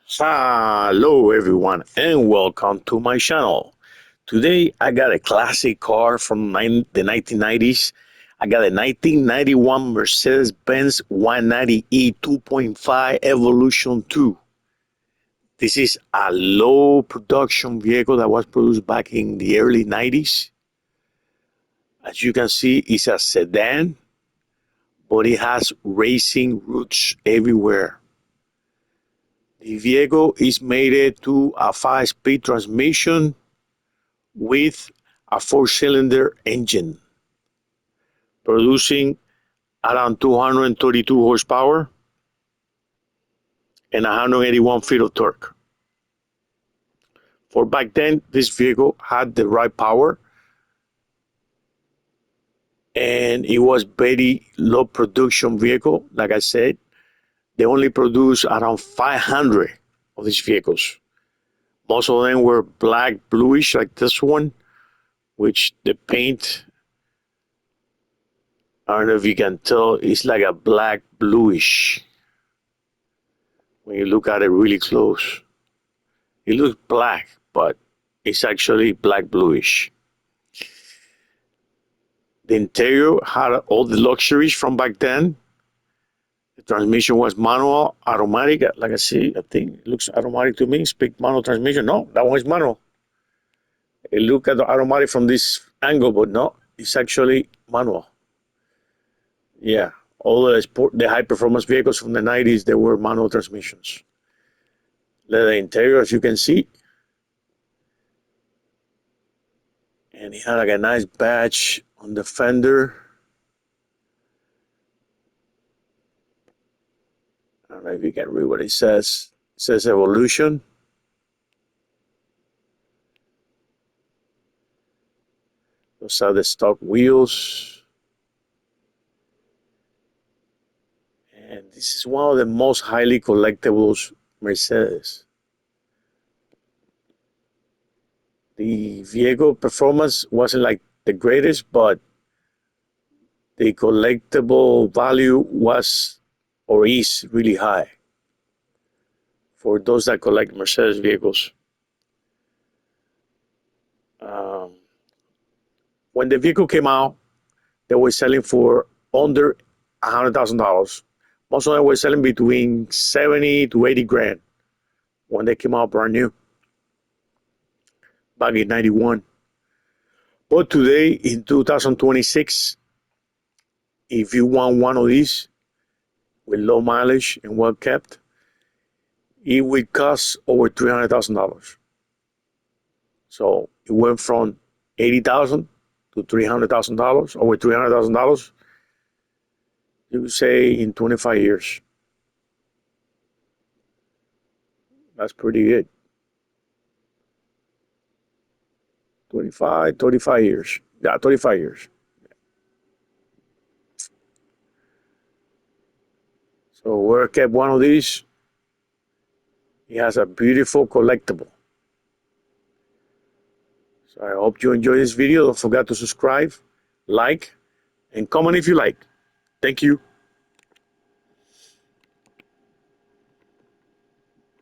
Hello everyone and welcome to my channel. Today I got a classic car from the 1990s. I got a 1991 Mercedes Benz 190e 2.5 Evolution 2. This is a low production vehicle that was produced back in the early 90s. As you can see, it's a sedan, but it has racing roots everywhere. The vehicle is mated to a 5-speed transmission with a 4-cylinder engine, producing around 232 horsepower and 181 feet of torque. For back then, this vehicle had the right power and it was very low production vehicle. Like I said, they only produced around 500 of these vehicles. Most of them were black, bluish, like this one, which the paint, I don't know if you can tell, it's like a black, bluish. When you look at it really close, it looks black, but it's actually black, bluish. The interior had all the luxuries from back then. The transmission was manual, automatic. Like I see, I think it looks automatic to me. Speak manual transmission. No, that one is manual. You look at the automatic from this angle, but no, it's actually manual. Yeah, all the high performance vehicles from the 90s, they were manual transmissions. Leather interior, as you can see. And it had like a nice badge on the fender. I don't know if you can read what it says. It says Evolution. Those are the stock wheels. And this is one of the most highly collectibles Mercedes. The vehicle performance wasn't like the greatest, but the collectible value was or is really high for those that collect Mercedes vehicles. When the vehicle came out, they were selling for under $100,000. Most of them were selling between 70 to 80 grand when they came out brand new back in 91. But today, in 2026, if you want one of these with low mileage and well kept, it would cost over $300,000. So it went from 80,000 to $300,000, over $300,000. You could say in 25 years. That's pretty good. 35 years. Yeah, 35 years. So where I kept one of these, it has a beautiful collectible. So I hope you enjoy this video. Don't forget to subscribe, like, and comment if you like. Thank you.